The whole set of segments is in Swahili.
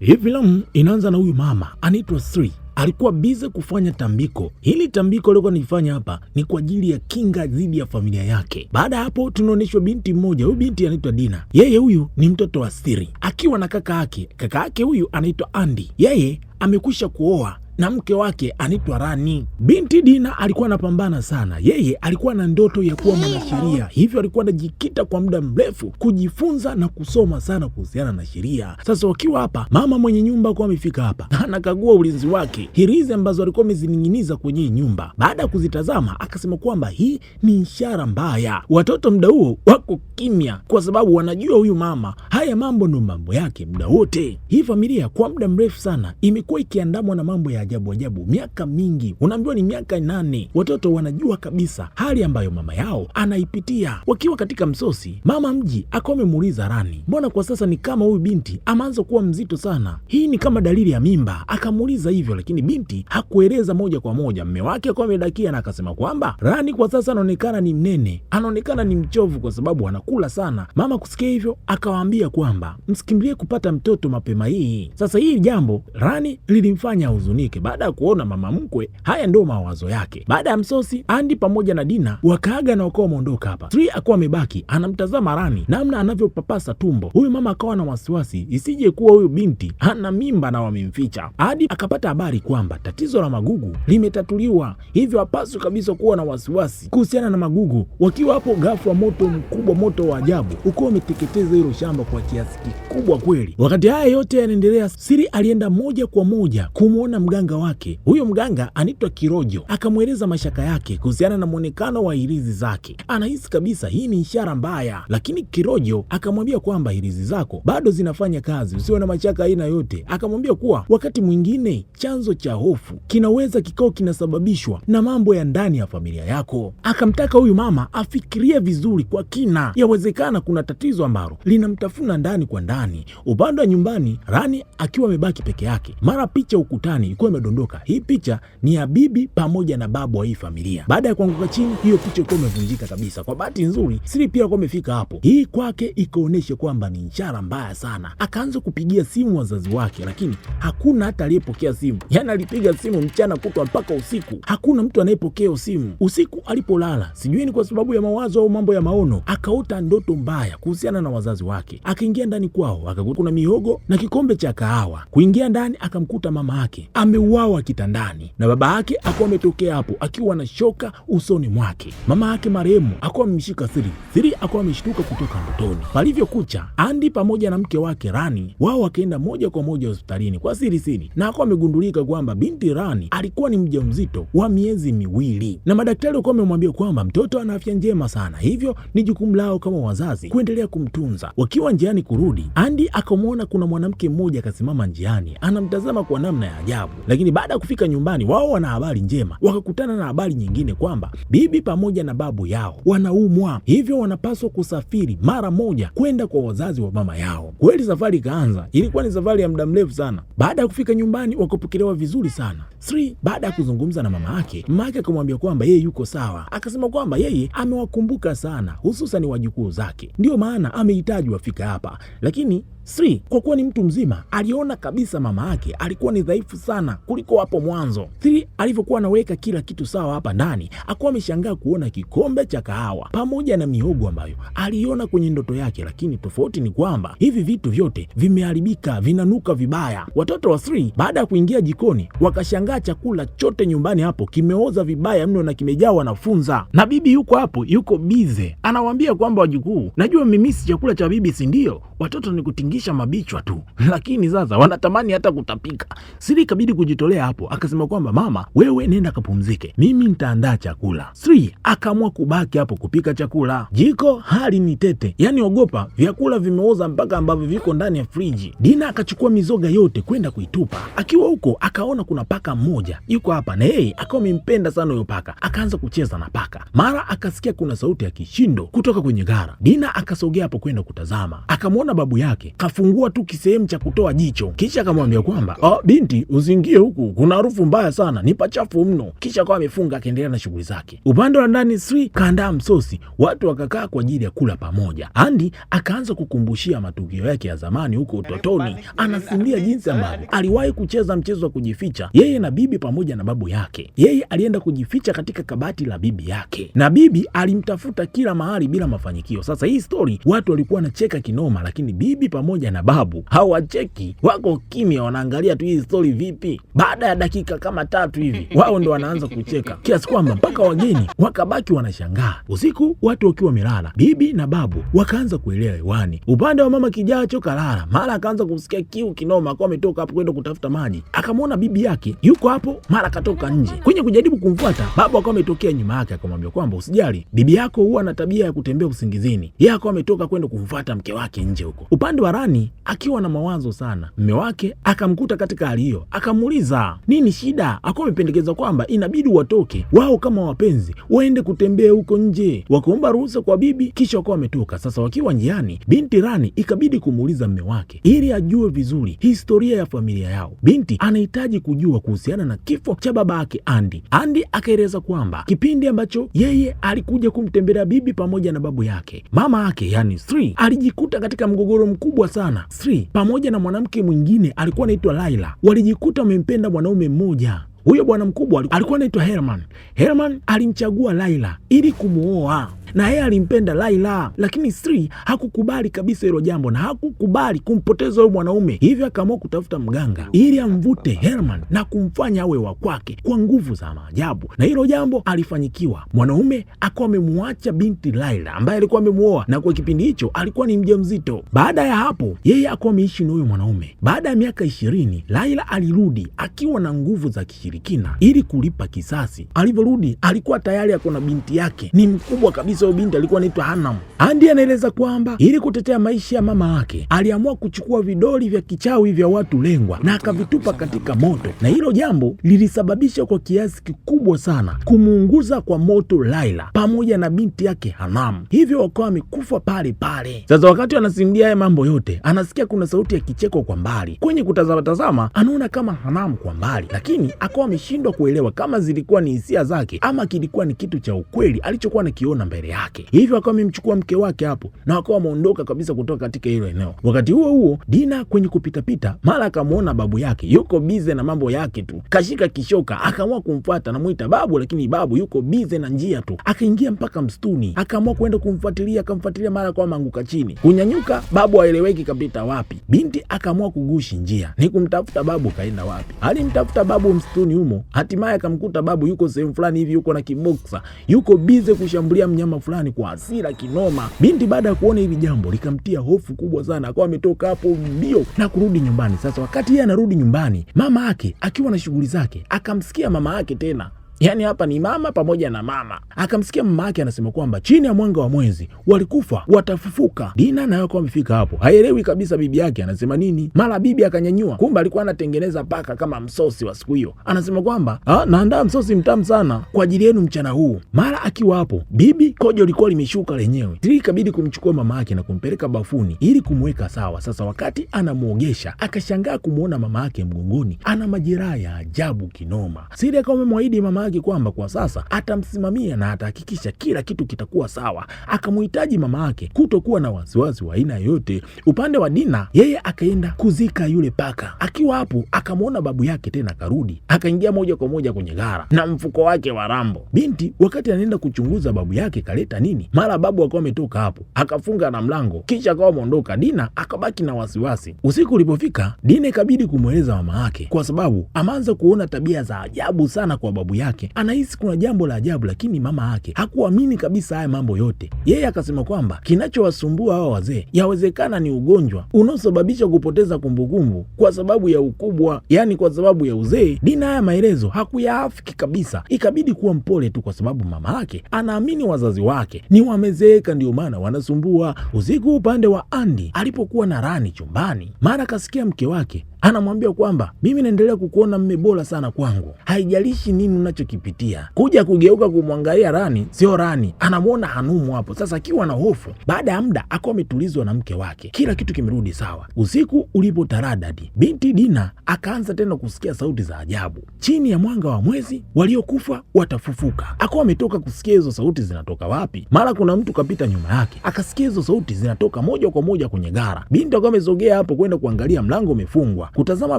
Hii filamu inaanza na huyu mama anaitwa Sri. Alikuwa bize kufanya tambiko. Hili tambiko alikuwa anifanya hapa ni kwa ajili ya kinga dhidi ya familia yake. Baada hapo tunaonyeshwa binti mmoja. Huyu binti anaitwa Dina. Yeye huyu ni mtoto wa Sri akiwa na kaka yake. Kaka yake huyu anaitwa Andy. Yeye amekwisha kuoa na mke wake anaitwa Rani. Binti Dina alikuwa anapambana sana. Yeye alikuwa na ndoto ya kuwa mwanasheria, hivyo alikuwa anajikita kwa muda mrefu kujifunza na kusoma sana kuhusiana na sheria. Sasa wakiwa hapa, mama mwenye nyumba alikuwa amefika hapa, anakagua ulinzi wake, hirizi ambazo alikuwa amezining'iniza kwenye nyumba. Baada ya kuzitazama, akasema kwamba hii ni ishara mbaya. Watoto muda huo wako kimya, kwa sababu wanajua huyu mama haya mambo ndo mambo yake muda wote. Hii familia kwa muda mrefu sana imekuwa ikiandamwa na mambo ya ajabu, miaka mingi, unaambiwa ni miaka 8. Watoto wanajua kabisa hali ambayo mama yao anaipitia. Wakiwa katika msosi, mama mji akawa amemuuliza Rani, mbona kwa sasa ni kama huyu binti ameanza kuwa mzito sana, hii ni kama dalili ya mimba? Akamuuliza hivyo, lakini binti hakueleza moja kwa moja. Mme wake akawa amedakia na akasema kwamba Rani kwa sasa anaonekana ni mnene, anaonekana ni mchovu kwa sababu anakula sana. Mama kusikia hivyo akawaambia kwamba msikimbilie kupata mtoto mapema hii. Sasa hii jambo Rani lilimfanya huzunike. Baada ya kuona mama mkwe, haya ndio mawazo yake. Baada ya msosi, Andy pamoja na Dina wakaaga na wakawa wameondoka hapa. Sri akawa amebaki anamtazama Rani namna anavyopapasa tumbo. Huyu mama akawa na wasiwasi isije kuwa huyu binti ana mimba na wamemficha. Andy akapata habari kwamba tatizo la magugu limetatuliwa, hivyo hapaswi kabisa kuwa na wasiwasi kuhusiana na magugu. Wakiwa hapo, ghafla moto mkubwa, moto wa ajabu ukiwa umeteketeza hilo shamba kwa kiasi kikubwa kweli. Wakati haya yote yanaendelea, Sri alienda moja kwa moja kumwona mganga wake. Huyo mganga anaitwa Kirojo, akamweleza mashaka yake kuhusiana na muonekano wa hirizi zake. Anahisi kabisa hii ni ishara mbaya, lakini Kirojo akamwambia kwamba hirizi zako bado zinafanya kazi, usiwe na mashaka aina yote. Akamwambia kuwa wakati mwingine chanzo cha hofu kinaweza kikao kinasababishwa na mambo ya ndani ya familia yako. Akamtaka huyu mama afikirie vizuri kwa kina, yawezekana kuna tatizo ambalo linamtafuna ndani kwa ndani. Upande wa nyumbani, Rani akiwa amebaki peke yake, mara picha ukutani ilikuwa imedondoka. Hii picha ni ya bibi pamoja na babu wa hii familia. Baada ya kuanguka chini, hiyo picha ilikuwa imevunjika kabisa. Kwa bahati nzuri, Sri pia alikuwa amefika hapo. Hii kwake ikaonyesha kwamba ni ishara mbaya sana. Akaanza kupigia simu wazazi wake, lakini hakuna hata aliyepokea simu. Yaani alipiga simu mchana kutwa mpaka usiku, hakuna mtu anayepokea simu. Usiku alipolala, sijui ni kwa sababu ya mawazo au mambo ya maono, akaota ndoto mbaya kuhusiana na wazazi wake. Akaingia ndani kwao, akakuta kuna mihogo na kikombe cha kahawa. Kuingia ndani, akamkuta mama yake ameuawa kitandani na baba yake akawa ametokea hapo akiwa na shoka usoni mwake. Mama yake marehemu akawa amemshika Sri. Sri akawa ameshtuka kutoka ndotoni. Palivyokucha, Andy pamoja na mke wake Rani wao wakaenda moja kwa moja hospitalini kwa siri, na akawa amegundulika kwamba binti Rani alikuwa ni mjamzito wa miezi 2, na madaktari walikuwa wamemwambia kwamba mtoto ana afya njema sana, hivyo ni jukumu lao kama wazazi kuendelea kumtunza. Wakiwa njiani kurudi, Andy akamwona kuna mwanamke mmoja akasimama njiani anamtazama kwa namna ya ajabu, lakini baada ya kufika nyumbani, wao wana habari njema. Wakakutana na habari nyingine kwamba bibi pamoja na babu yao wanaumwa, hivyo wanapaswa kusafiri mara moja kwenda kwa wazazi wa mama yao. Kweli safari ikaanza. Ilikuwa ni safari ya muda mrefu sana. Baada ya kufika nyumbani, wakapokelewa vizuri sana. Sri baada ya kuzungumza na mama yake akamwambia kwamba yeye yuko sawa. Akasema kwamba yeye amewakumbuka sana, hususan wajukuu zake, ndio maana amehitaji wafika hapa. Lakini Sri kwa kuwa ni mtu mzima, aliona kabisa mama yake alikuwa ni dhaifu sana kuliko hapo mwanzo. Sri alivyokuwa anaweka kila kitu sawa hapa ndani, akawa ameshangaa kuona kikombe cha kahawa pamoja na mihogo ambayo aliona kwenye ndoto yake, lakini tofauti ni kwamba hivi vitu vyote vimeharibika, vinanuka vibaya. Watoto wa Sri baada ya kuingia jikoni wakashangaa chakula chote nyumbani hapo kimeoza vibaya mno na kimejaa wanafunza, na bibi yuko hapo, yuko bize, anawaambia kwamba wajukuu, najua mmemisi chakula cha bibi, si ndio? Watoto ni kutingisha mabichwa tu, lakini sasa wanatamani hata kutapika. Sri ikabidi kujitolea hapo, akasema kwamba mama, wewe nenda kapumzike, mimi nitaandaa chakula. Sri akaamua kubaki hapo kupika chakula. Jiko hali ni tete, yani ogopa, vyakula vimeoza mpaka ambavyo viko ndani ya friji. Dina akachukua mizoga yote kwenda kuitupa. Akiwa huko akaona kuna paka mmoja yuko hapa, na yeye akawa amempenda sana huyo paka, akaanza kucheza na paka. Mara akasikia kuna sauti ya kishindo kutoka kwenye gara. Dina akasogea hapo kwenda kutazama, akamwona babu yake kafungua tu kisehemu cha kutoa jicho, kisha akamwambia kwamba binti, usiingie huku, kuna harufu mbaya sana, ni pachafu mno. Kisha akawa amefunga akaendelea na shughuli zake. Upande wa ndani Sri kaandaa msosi, watu wakakaa kwa ajili ya kula pamoja. Andy akaanza kukumbushia matukio yake ya zamani huko utotoni. Anasimulia jinsi ambavyo aliwahi kucheza mchezo wa kujificha yeye na bibi pamoja na babu yake. Yeye alienda kujificha katika kabati la bibi yake na bibi alimtafuta kila mahali bila mafanikio. Sasa hii story watu walikuwa wanacheka kinoma, lakini bibi pamoja na babu hawacheki, wako kimya, wanaangalia tu hii story vipi. Baada ya dakika kama 3 hivi wao ndo wanaanza kucheka kiasi kwamba mpaka wageni wakabaki wanashangaa. Usiku watu wakiwa wamelala, bibi na babu wakaanza kuelea hewani. Upande wa mama Kijacho kalala, mara akaanza kusikia kiu kinoma, akawa ametoka hapo kwenda kutafuta maji, akamwona bibi yake yuko hapo, mara katoka nje. Kwenye kujaribu kumfuata, babu akawa ametokea nyuma yake, akamwambia kwamba usijali, bibi yako huwa na tabia ya kutembea usingizini. Yeye akawa ametoka kwenda kumfuata mke wake nje huko. Upande wa Rani akiwa na mawazo sana, mume wake akamkuta katika hali hiyo, akamuuliza nini shida. Akawa amependekeza kwamba inabidi watoke wao kama wapenzi waende kutembea huko nje. Wakaomba ruhusa kwa bibi, kisha wakawa wametoka. Sasa wakiwa njiani, binti Rani ikabidi kumuuliza mume wake ili ajue vizuri historia ya familia yao. Binti anahitaji kujua kuhusiana na kifo cha baba yake Andy. Andy akaeleza kwamba kipindi ambacho yeye alikuja kumtembelea bibi pamoja na babu yake, mama yake yani Sri alijikuta katika mgogoro mkubwa sana. Sri pamoja na mwanamke mwingine alikuwa anaitwa Laila walijikuta wamempenda mwanaume mmoja. Huyo bwana mkubwa alikuwa anaitwa Herman. Herman alimchagua Laila ili kumuoa na yeye alimpenda Laila, lakini Sri hakukubali kabisa hilo jambo na hakukubali kumpoteza huyo mwanaume. Hivyo akaamua kutafuta mganga ili amvute Herman na kumfanya awe wa kwake kwa nguvu za maajabu, na hilo jambo alifanyikiwa. Mwanaume akawa amemwacha binti Laila ambaye alikuwa amemuoa, na kwa kipindi hicho alikuwa ni mjamzito. Baada ya hapo yeye akawa ameishi na huyo mwanaume. Baada ya miaka 20 Laila alirudi akiwa na nguvu za kishirikina ili kulipa kisasi. Alivyorudi alikuwa tayari ako na binti yake, ni mkubwa kabisa. Binti alikuwa anaitwa Hanam. Andy anaeleza kwamba ili kutetea maisha ya mama yake aliamua kuchukua vidoli vya kichawi vya watu lengwa na akavitupa katika moto, na hilo jambo lilisababisha kwa kiasi kikubwa sana kumuunguza kwa moto Laila pamoja na binti yake Hanam, hivyo wakawa wamekufa pale pale. Sasa wakati anasimulia haya mambo yote, anasikia kuna sauti ya kicheko kwa mbali. Kwenye kutazama anaona kama Hanam kwa mbali, lakini akawa ameshindwa kuelewa kama zilikuwa ni hisia zake ama kilikuwa ni kitu cha ukweli alichokuwa anakiona mbele yake. Hivyo akawa amemchukua mke wake hapo na wakawa wameondoka kabisa kutoka katika hilo eneo. Wakati huo Dina kwenye kupitapita, mara akamwona babu yake yuko bize na mambo yake tu, kashika kishoka, akaamua kumfuata. Namuita babu, lakini babu yuko bize na njia tu. Akaingia mpaka msituni, akaamua kwenda kumfuatilia, akamfuatilia, mara kwa manguka chini, kunyanyuka, babu haeleweki kapita wapi. Binti akaamua kugushi njia, ni kumtafuta babu kaenda wapi. Alimtafuta babu msituni humo, hatimaye akamkuta babu yuko sehemu fulani hivi, yuko na kiboksa, yuko bize kushambulia mnyama fulani kwa hasira kinoma. Binti baada ya kuona hili jambo likamtia hofu kubwa sana, akawa ametoka hapo mbio na kurudi nyumbani. Sasa wakati yeye anarudi nyumbani, mama yake akiwa na shughuli zake akamsikia mama yake tena, yaani hapa ni mama pamoja na mama, akamsikia mama yake anasema kwamba chini ya mwanga wa mwezi walikufa watafufuka. Dina nayo kwa amefika hapo, haelewi kabisa bibi yake anasema nini. Mara bibi akanyanyua, kumbe alikuwa anatengeneza paka kama msosi wa siku hiyo. Anasema kwamba naandaa msosi mtamu sana kwa ajili yenu mchana huu. Mara akiwa hapo, bibi kojo lilikuwa limeshuka lenyewe. Siri ikabidi kumchukua mama yake na kumpeleka bafuni ili kumweka sawa. Sasa wakati anamuogesha, akashangaa kumuona mama yake mgongoni ana majeraha ya ajabu kinoma. Siri akawa amemwahidi mama yake kwamba kwa sasa atamsimamia na atahakikisha kila kitu kitakuwa sawa. Akamuhitaji mama yake kutokuwa na wasiwasi wa aina yote. Upande wa Dina, yeye akaenda kuzika yule paka. Akiwa hapo akamwona babu yake tena karudi, akaingia moja kwa moja kwenye gara na mfuko wake wa rambo. Binti wakati anaenda kuchunguza babu yake kaleta nini, mara babu akawa ametoka hapo akafunga na mlango, kisha akawa ameondoka. Dina akabaki na wasiwasi. Usiku ulipofika, Dina ikabidi kumweleza mama yake kwa sababu ameanza kuona tabia za ajabu sana kwa babu yake. Anahisi kuna jambo la ajabu, lakini mama yake hakuamini kabisa haya mambo yote. Yeye akasema kwamba kinachowasumbua hao wazee yawezekana ni ugonjwa unaosababisha kupoteza kumbukumbu kwa sababu ya ukubwa, yani kwa sababu ya uzee. Dina haya maelezo hakuyaafiki kabisa, ikabidi kuwa mpole tu kwa sababu mama yake anaamini wazazi wake ni wamezeeka ndio maana wanasumbua. Usiku upande wa Andy alipokuwa na Rani chumbani, mara kasikia mke wake anamwambia kwamba mimi naendelea kukuona mme bora sana kwangu, haijalishi nini unachokipitia. Kuja kugeuka kumwangalia Rani, sio Rani, anamwona Hanumu hapo sasa akiwa na hofu. Baada ya muda akawa ametulizwa na mke wake, kila kitu kimerudi sawa. Usiku ulipotaradadi, binti Dina akaanza tena kusikia sauti za ajabu. Chini ya mwanga wa mwezi, waliokufa watafufuka. Akawa ametoka kusikia hizo sauti zinatoka wapi. Mara kuna mtu kapita nyuma yake, akasikia hizo sauti zinatoka moja kwa moja kwenye gara. Binti akawa amesogea hapo kwenda kuangalia, mlango umefungwa. Kutazama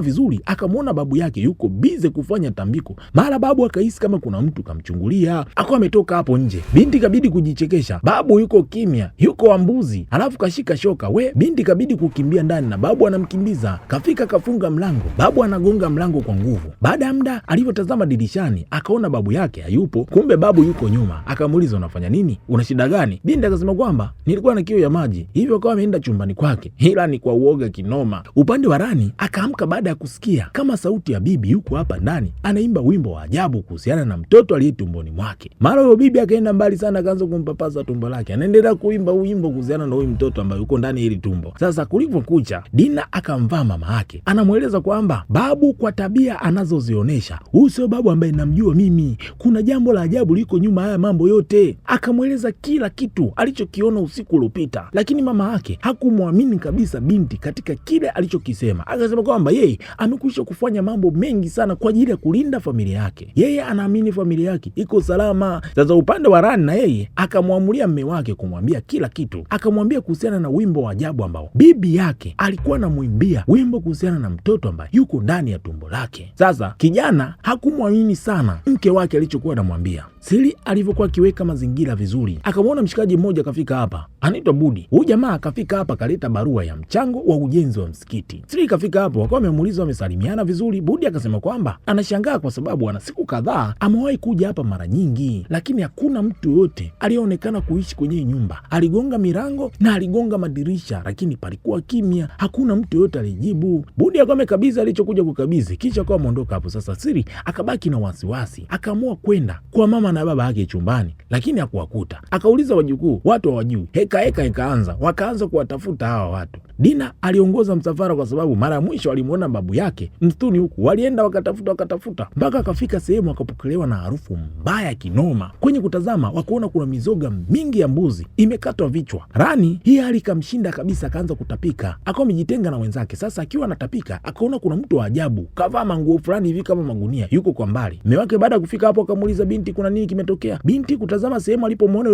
vizuri, akamwona babu yake yuko bize kufanya tambiko. Mara babu akahisi kama kuna mtu kamchungulia, akawa ametoka hapo nje. Binti kabidi kujichekesha, babu yuko kimya, yuko wambuzi, alafu kashika shoka. Binti kabidi kukimbia ndani na babu anamkimbiza. Kafika kafunga mlango, babu anagonga mlango kwa nguvu. Baada ya muda alivyotazama dirishani, akaona babu yake hayupo, kumbe babu yuko nyuma. Akamuuliza, unafanya nini? Una shida gani? Binti akasema kwamba nilikuwa na kiu ya maji, hivyo akawa ameenda chumbani kwake, ila ni kwa uoga kinoma. Upande wa Rani akaamka baada ya kusikia kama sauti ya bibi yuko hapa ndani anaimba wimbo wa ajabu kuhusiana na mtoto aliye tumboni mwake. Mara huyo bibi akaenda mbali sana, akaanza kumpapasa tumbo lake, anaendelea kuimba wimbo kuhusiana na huyu mtoto ambaye yuko ndani hili tumbo. Sasa kulivyokucha, Dina akamvaa mama yake, anamweleza kwamba babu, kwa tabia anazozionesha, huyu sio babu ambaye namjua mimi, kuna jambo la ajabu liko nyuma haya mambo yote. Akamweleza kila kitu alichokiona usiku uliopita, lakini mama yake hakumwamini kabisa binti katika kile alichokisema. Akasema kwamba yeye amekwisha kufanya mambo mengi sana kwa ajili ya kulinda familia yake, yeye anaamini familia yake iko salama. Sasa upande wa Rani na yeye akamwamulia mme wake kumwambia kila kitu, akamwambia kuhusiana na wimbo wa ajabu ambao bibi yake alikuwa anamwimbia, wimbo kuhusiana na mtoto ambaye yuko ndani ya tumbo lake. Sasa kijana hakumwamini sana mke wake alichokuwa anamwambia. Siri alivyokuwa akiweka mazingira vizuri, akamwona mshikaji mmoja kafika hapa, anaitwa Budi. Huyu jamaa akafika hapa kaleta barua ya mchango wa ujenzi wa msikiti. Siri kafika hapo, wakawa wamemuuliza, wamesalimiana vizuri. Budi akasema kwamba anashangaa kwa sababu ana siku kadhaa amewahi kuja hapa mara nyingi, lakini hakuna mtu yote aliyeonekana kuishi kwenye nyumba. Aligonga milango na aligonga madirisha, lakini palikuwa kimya, hakuna mtu yote alijibu. Budi akawa amekabidhi alichokuja kukabidhi, kisha akawa ameondoka hapo. Sasa Siri akabaki na wasiwasi, akaamua kwenda kwa mama na baba yake chumbani, lakini hakuwakuta. Akauliza wajukuu, watu hawajui. Heka ikaanza, wakaanza kuwatafuta hawa watu. Dina aliongoza msafara kwa sababu mara ya mwisho alimuona babu yake msituni huku. Walienda wakatafuta mpaka akafika sehemu, akapokelewa na harufu mbaya kinoma. Kwenye kutazama wakaona kuna mizoga mingi ya mbuzi imekatwa vichwa. Rani hii hali ikamshinda kabisa, akaanza kutapika, akawa amejitenga na wenzake. Sasa akiwa anatapika akaona kuna mtu wa ajabu kavaa manguo fulani hivi kama magunia, yuko kwa mbali. Mume wake baada ya kufika hapo akamuuliza binti, kuna nini kimetokea? Binti kutazama sehemu alipomwona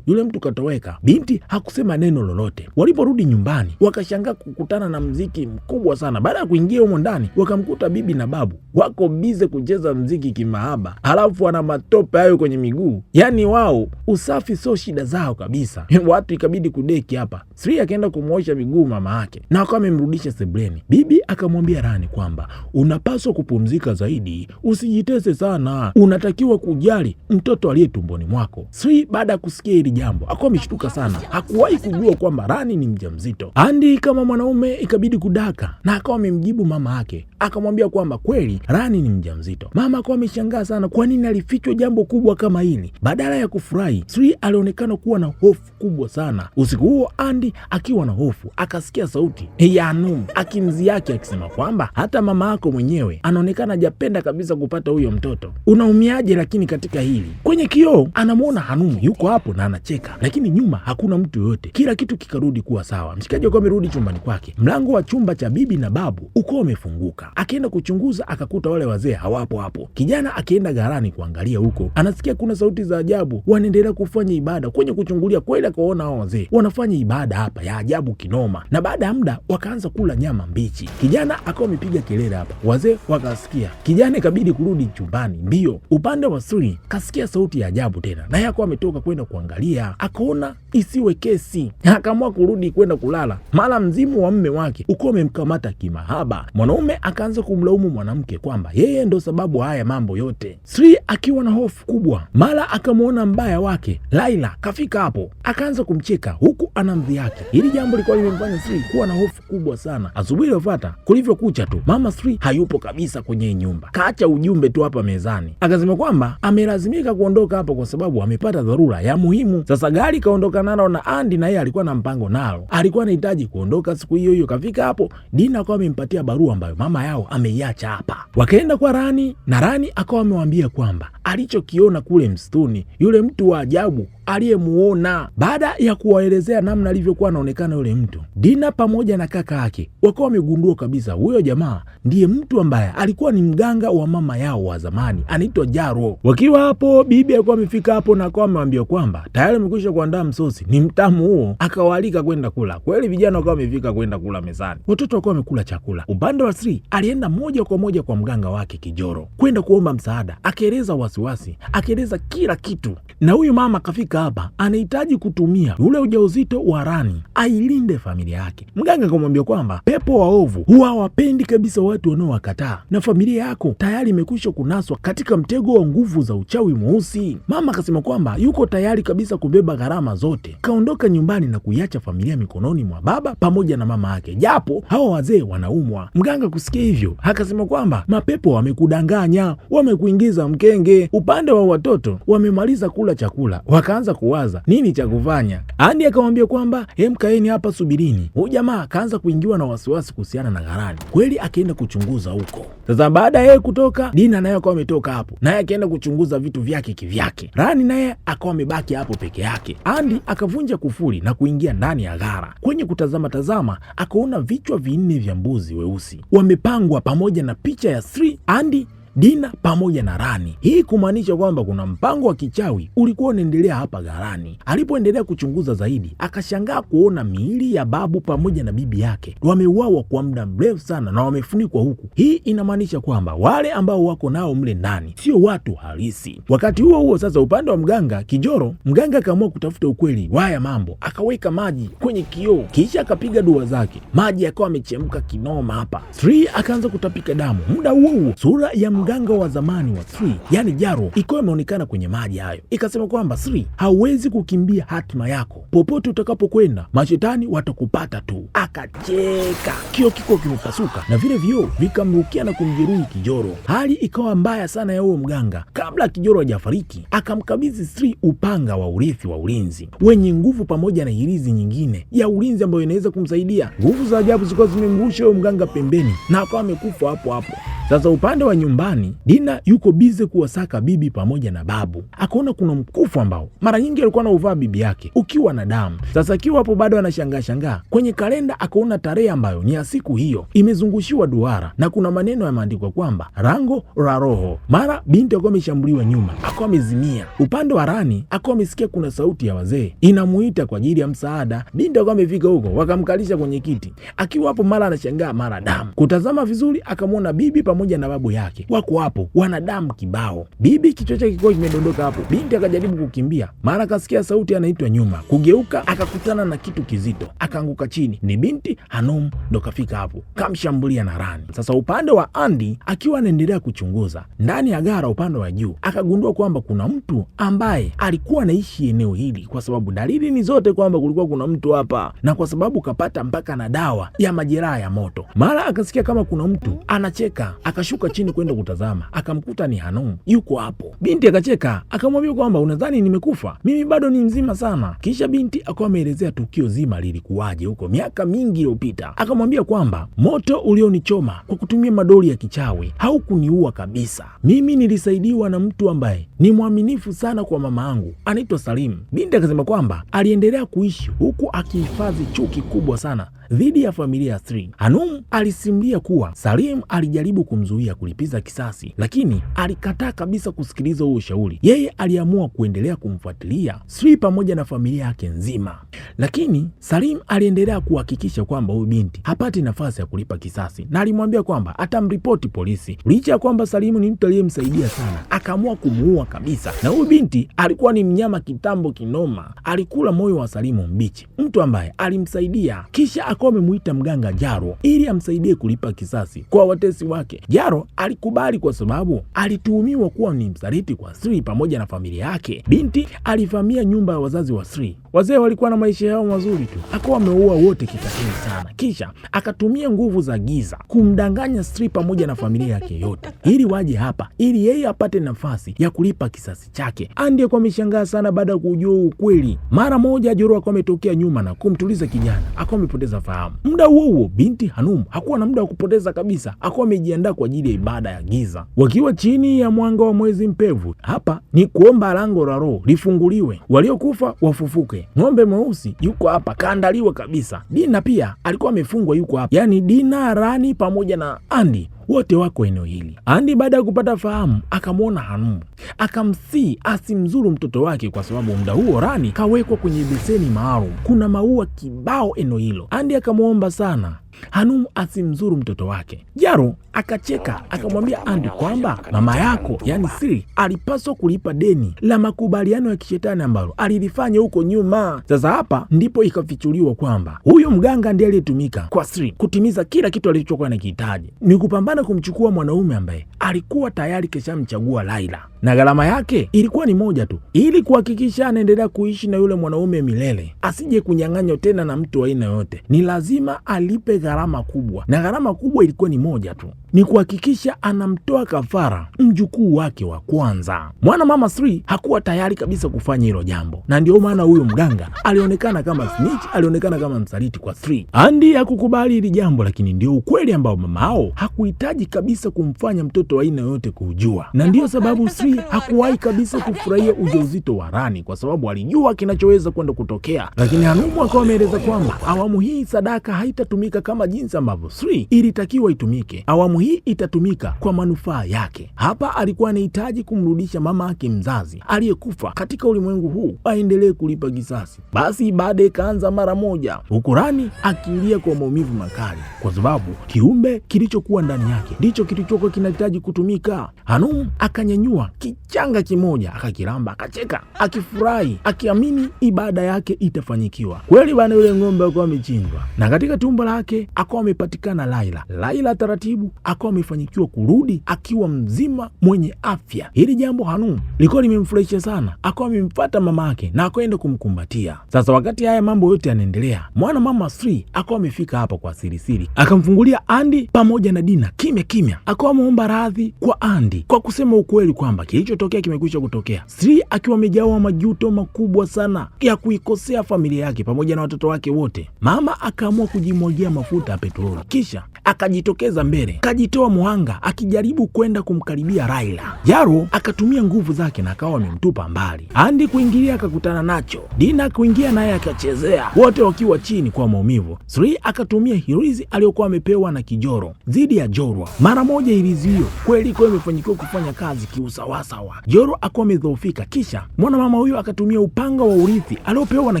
yule mtu katoweka. Binti hakusema neno lolote. Waliporudi nyumbani wakashangaa kukutana na mziki mkubwa sana. Baada ya kuingia humo ndani wakamkuta bibi na babu wako bize kucheza mziki kimahaba, halafu wana matope hayo kwenye miguu. Yani wao usafi sio shida zao kabisa. Watu ikabidi kudeki hapa. Sri akaenda kumwosha miguu mama yake na akawa amemrudisha sebleni. Bibi akamwambia Rani kwamba unapaswa kupumzika zaidi, usijitese sana, unatakiwa kujali mtoto aliye tumboni mwako. Sri baada ya kusikia hili jambo akawa ameshtuka sana, hakuwahi kujua kwamba Rani ni mjamzito. Andi kama mwanaume ikabidi kudaka na akawa amemjibu mama yake, akamwambia kwamba kweli Rani ni mjamzito. Mama akawa ameshangaa sana, kwa nini alifichwa jambo kubwa kama hili. Badala ya kufurahi, Sri alionekana kuwa na hofu kubwa sana. Usiku huo Andi akiwa na hofu akasikia sauti ya Hanumu akimzi yake akisema kwamba hata mama yako mwenyewe anaonekana hajapenda kabisa kupata huyo mtoto, unaumiaje lakini katika hili? Kwenye kioo anamwona Hanumu yuko hapo na anacheka, lakini nyuma hakuna mtu yoyote. Kila kitu kikarudi kuwa sawa. Mshikaji akawa amerudi chumbani kwake, mlango wa chumba cha bibi na babu uko umefunguka. Akaenda kuchunguza akakuta wale wazee hawapo hapo. Kijana akienda garani kuangalia huko, anasikia kuna sauti za ajabu, wanaendelea kufanya ibada. Kwenye kuchungulia kweli akaona hao wazee wanafanya ibada hapa ya ajabu kinoma, na baada ya muda wakaanza kula nyama mbichi. Kijana akawa amepiga kelele hapa, wazee wakasikia. Kijana ikabidi kurudi chumbani mbio. Upande wa Sri kasikia sauti ya ajabu tena, naye akawa ametoka kwenda kuangalia, akaona isiwe kesi, akaamua kurudi kwenda kulala. Mara mzimu wa mme wake uko umemkamata kimahaba. Mwanaume akaanza kumlaumu mwanamke kwamba yeye ndo sababu haya mambo yote. Sri akiwa na hofu kubwa, mara akamwona mbaya wake Laila kafika hapo, akaanza kumcheka huku anamdhi yake. Hili jambo lilikuwa limemfanya Sri kuwa na hofu kubwa sana. Asubuhi iliyofuata kulivyokucha tu, mama Sri hayupo kabisa kwenye nyumba, kaacha ujumbe tu hapa mezani. Akasema kwamba amelazimika kuondoka hapa kwa sababu amepata dharura ya muhimu. Sasa gari kaondoka kuondoka nalo, na Andi na yeye alikuwa na mpango nalo, alikuwa anahitaji kuondoka siku hiyo hiyo. Kafika hapo, Dina akawa amempatia barua ambayo mama yao ameiacha hapa. Wakaenda kwa Rani na Rani akawa amewambia kwamba alichokiona kule msituni, yule mtu wa ajabu aliyemuona. Baada ya kuwaelezea namna alivyokuwa anaonekana yule mtu, Dina pamoja na kaka yake wakawa wamegundua kabisa huyo jamaa ndiye mtu ambaye alikuwa ni mganga wa mama yao wa zamani, anaitwa Jaro. Wakiwa hapo, bibi alikuwa amefika hapo na akawa amewambia kwamba tayari amekwisha kuandaa msosi, ni mtamu huo, akawaalika kwenda kula. Kweli vijana wakawa wamefika kwenda kula mezani, watoto wakawa wamekula chakula. Upande wa Sri alienda moja kwa moja kwa mganga wake Kijoro kwenda kuomba msaada, akaeleza wasiwasi, akaeleza kila kitu. Na huyu mama kafika hapa anahitaji kutumia ule ujauzito wa Rani ailinde familia yake. Mganga akamwambia kwamba pepo waovu huwa hawapendi kabisa watu wanaowakataa, na familia yako tayari imekwisha kunaswa katika mtego wa nguvu za uchawi mweusi. Mama akasema kwamba yuko tayari kabisa kubeba gharama zote. Kaondoka nyumbani na kuiacha familia mikononi mwa baba pamoja na mama yake, japo hawa wazee wanaumwa. Mganga kusikia hivyo akasema kwamba mapepo wamekudanganya, wamekuingiza mkenge. Upande wa watoto wamemaliza kula chakula, wakaanza kuwaza nini cha kufanya. Andi akamwambia kwamba kaeni hapa, subirini. Huyu jamaa akaanza kuingiwa na wasiwasi kuhusiana na Rani. Kweli akaenda kuchunguza huko. Sasa baada ya kutoka, Dina naye akawa ametoka hapo, naye akaenda kuchunguza vitu vyake kivyake. Rani naye akawa amebaki hapo peke yake. Andi akavunja kufuli na kuingia ndani ya gara. Kwenye kutazama tazama, akaona vichwa vinne vya mbuzi weusi wamepangwa pamoja na picha ya Sri, Andi, Dina pamoja na Rani. Hii kumaanisha kwamba kuna mpango wa kichawi ulikuwa unaendelea hapa gharani. Alipoendelea kuchunguza zaidi, akashangaa kuona miili ya babu pamoja na bibi yake wameuawa kwa muda mrefu sana na wamefunikwa huku. Hii inamaanisha kwamba wale ambao wako nao mle ndani sio watu halisi. Wakati huo huo sasa, upande wa mganga Kijoro, mganga akaamua kutafuta ukweli waya mambo, akaweka maji kwenye kioo, kisha akapiga dua zake, maji yakawa amechemka kinoma hapa. Sri akaanza kutapika damu. Muda huo huo sura ya mganga wa zamani wa Sri, yani Jaro, ikawa imeonekana kwenye maji hayo. Ikasema kwamba Sri, hauwezi kukimbia hatima yako, popote utakapokwenda mashetani watakupata tu. Akacheka, kioo kiko kimepasuka na vile vioo vikamrukia na kumjeruhi Kijoro. Hali ikawa mbaya sana ya huyo mganga. Kabla Kijoro hajafariki, akamkabidhi Sri upanga wa urithi wa ulinzi wenye nguvu pamoja na hirizi nyingine ya ulinzi ambayo inaweza kumsaidia. Nguvu za ajabu zilikuwa zimemrusha huyo mganga pembeni na akawa amekufa hapo hapo. Sasa upande wa nyumbani, Dina yuko bize kuwasaka bibi pamoja na babu. Akaona kuna mkufu ambao mara nyingi alikuwa anauvaa bibi yake ukiwa na damu. Sasa akiwa hapo bado anashangaa kwenye kalenda akaona tarehe ambayo ni ya siku hiyo imezungushiwa duara na kuna maneno yameandikwa kwamba rango la roho. Mara binti akawa ameshambuliwa nyuma, akawa amezimia. Upande wa Rani akawa amesikia kuna sauti ya wazee inamuita kwa ajili ya msaada. Binti akawa amefika huko, wakamkalisha kwenye kiti. Akiwa hapo mara anashangaa mara damu. Kutazama vizuri akamwona bibi pamoja na babu yake wako hapo, wana damu kibao. Bibi kichwa chake kilikuwa kimedondoka hapo. Binti akajaribu kukimbia, mara akasikia sauti anaitwa nyuma. Kugeuka akakutana na kitu kizito, akaanguka chini. Ni binti Hanum ndo kafika hapo, kamshambulia na Rani. Sasa upande wa Andi akiwa anaendelea kuchunguza ndani ya gara, upande wa juu akagundua kwamba kuna mtu ambaye alikuwa anaishi eneo hili, kwa sababu dalili ni zote kwamba kulikuwa kuna mtu hapa, na kwa sababu kapata mpaka na dawa ya majeraha ya moto. Mara akasikia kama kuna mtu anacheka, akashuka chini kwenda kutazama, akamkuta ni Hanum yuko hapo. Binti akacheka, akamwambia kwamba unadhani nimekufa? Mimi bado ni mzima sana. Kisha binti akawa ameelezea tukio zima lilikuwaje huko miaka mingi iliyopita. Akamwambia kwamba moto ulionichoma kwa kutumia madoli ya kichawi haukuniua kabisa. Mimi nilisaidiwa na mtu ambaye ni mwaminifu sana kwa mama yangu, anaitwa Salim. Binti akasema kwamba aliendelea kuishi huku akihifadhi chuki kubwa sana dhidi ya familia ya Sri. Hanum alisimulia kuwa Salim alijaribu kumzuia kulipiza kisasi, lakini alikataa kabisa kusikiliza huo ushauri. Yeye aliamua kuendelea kumfuatilia Sri pamoja na familia yake nzima, lakini Salim aliendelea kuhakikisha kwamba huyu binti hapati nafasi ya kulipa kisasi, na alimwambia kwamba atamripoti polisi. Licha ya kwamba Salim ni mtu aliyemsaidia sana, akaamua kumuua kabisa. Na huyu binti alikuwa ni mnyama kitambo kinoma, alikula moyo wa Salimu mbichi, mtu ambaye alimsaidia. Kisha akawa amemuita mganga Jaro ili amsaidie kulipa kisasi kwa watesi wake. Jaro alikubali kwa sababu alituhumiwa kuwa ni msaliti kwa Sri pamoja na familia yake. Binti alivamia nyumba ya wazazi wa Sri Wazee walikuwa na maisha yao mazuri tu, akawa ameua wote kikatili sana, kisha akatumia nguvu za giza kumdanganya Sri pamoja na familia yake yote ili waje hapa ili yeye apate nafasi ya kulipa kisasi chake. Andy alikuwa ameshangaa sana baada ya kujua ukweli. Mara moja Joro akawa ametokea nyuma na kumtuliza kijana, akawa amepoteza fahamu. Muda huo binti Hanum hakuwa na muda wa kupoteza kabisa, akawa amejiandaa kwa ajili ya ibada ya giza. Wakiwa chini ya mwanga wa mwezi mpevu, hapa ni kuomba lango la roho lifunguliwe, waliokufa wafufuke. Ng'ombe mweusi yuko hapa kaandaliwa kabisa. Dina pia alikuwa amefungwa yuko hapa, yaani Dina, Rani pamoja na Andy wote wako eneo hili. Andy baada ya kupata fahamu akamwona Hanum, akamsii asimzuru mtoto wake kwa sababu muda huo Rani kawekwa kwenye beseni maalum, kuna maua kibao eneo hilo. Andy akamwomba sana Hanum asimzuru mtoto wake. Jaro akacheka akamwambia Andy kwamba mama yako yani Sri alipaswa kulipa deni la makubaliano ya kishetani ambalo alilifanya huko nyuma. Sasa hapa ndipo ikafichuliwa kwamba huyo mganga ndiye aliyetumika kwa Sri kutimiza kila kitu alichokuwa anakihitaji, ni kupambana kumchukua mwanaume ambaye alikuwa tayari keshamchagua Laila, na gharama yake ilikuwa ni moja tu, ili kuhakikisha anaendelea kuishi na yule mwanaume milele, asije kunyang'anywa tena na mtu aina yote. Ni lazima alipe gharama kubwa, na gharama kubwa ilikuwa ni moja tu, ni kuhakikisha anamtoa kafara mjukuu wake wa kwanza. Mwana mama Sri hakuwa tayari kabisa kufanya hilo jambo, na ndio maana huyo mganga alionekana kama snitch, alionekana kama msaliti kwa Sri. Andy hakukubali hili jambo, lakini ndio ukweli ambao mama hao hakuhitaji kabisa kumfanya mtoto wa aina yote kujua, na ndio sababu Sri hakuwahi kabisa kufurahia ujauzito wa Rani kwa sababu alijua kinachoweza kwenda kutokea. Lakini Hanum akawa ameeleza kwamba awamu hii sadaka haitatumika kama jinsi ambavyo Sri ilitakiwa itumike. Awamu hii itatumika kwa manufaa yake. Hapa alikuwa anahitaji kumrudisha mama yake mzazi aliyekufa katika ulimwengu huu aendelee kulipa kisasi. Basi baada ikaanza mara moja, huku Rani akilia kwa maumivu makali kwa sababu kiumbe kilichokuwa ndani yake ndicho kilichokuwa kinahitaji kutumika. Hanum akanyanyua kichanga kimoja akakiramba, akacheka akifurahi, akiamini ibada yake itafanyikiwa. Kweli bana, yule ng'ombe akawa amechinjwa na katika tumbo lake akawa amepatikana Laila. Laila taratibu akawa amefanyikiwa kurudi akiwa mzima mwenye afya. Hili jambo Hanum liko limemfurahisha sana, akawa amemfuata mama yake na akaenda kumkumbatia. Sasa wakati haya mambo yote yanaendelea, mwana mama Sri akawa amefika hapa kwa siri, akamfungulia Andy pamoja na Dina kimya kimya, akawa ameomba radhi kwa Andy kwa kusema ukweli kwamba kilichotokea kimekwisha kutokea. Sri akiwa amejawa majuto makubwa sana ya kuikosea familia yake pamoja na watoto wake wote. Mama akaamua kujimwagia mafuta ya petroli, kisha akajitokeza mbele, akajitoa muhanga akijaribu kwenda kumkaribia Laila. Jaro akatumia nguvu zake na akawa amemtupa mbali. Andy kuingilia akakutana nacho, Dina kuingia naye akachezea, wote wakiwa chini kwa maumivu. Sri akatumia hirizi aliyokuwa amepewa na Kijoro dhidi ya Jorwa. Mara moja hirizi hiyo kweli kwa imefanikiwa kufanya kazi kiusawasawa. Joro akawa amedhoofika, kisha mwana mama huyo akatumia upanga wa urithi aliopewa na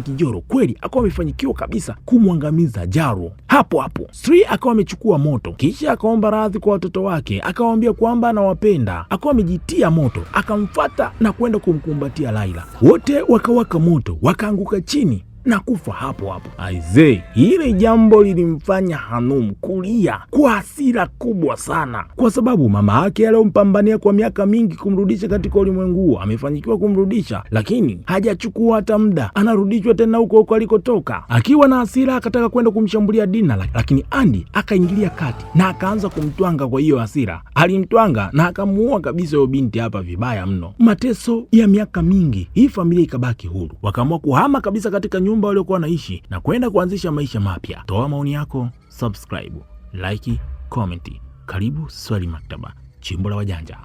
Kijoro, kweli akawa amefanikiwa kabisa kumwangamiza Jaro. Hapo hapo Sri akawa amechukua moto, kisha akaomba radhi kwa watoto wake, akawaambia kwamba anawapenda. Akawa amejitia moto, akamfuata na kwenda kumkumbatia Laila. Wote wakawaka moto, wakaanguka chini na kufa hapo hapo. Aisee, hili jambo lilimfanya Hanum kulia kwa hasira kubwa sana, kwa sababu mama yake aliyompambania kwa miaka mingi kumrudisha katika ulimwengu huo amefanikiwa kumrudisha, lakini hajachukua hata muda, anarudishwa tena huko huko alikotoka. Akiwa na hasira akataka kwenda kumshambulia Dina, lakini Andy akaingilia kati na akaanza kumtwanga. Kwa hiyo hasira alimtwanga na akamuua kabisa huyo binti hapa vibaya mno. Mateso ya miaka mingi, hii familia ikabaki huru, wakaamua kuhama kabisa katika nyumba waliokuwa wanaishi na kwenda kuanzisha maisha mapya. Toa maoni yako, subscribe, like, comment. Karibu Swali Maktaba, chimbo la wajanja.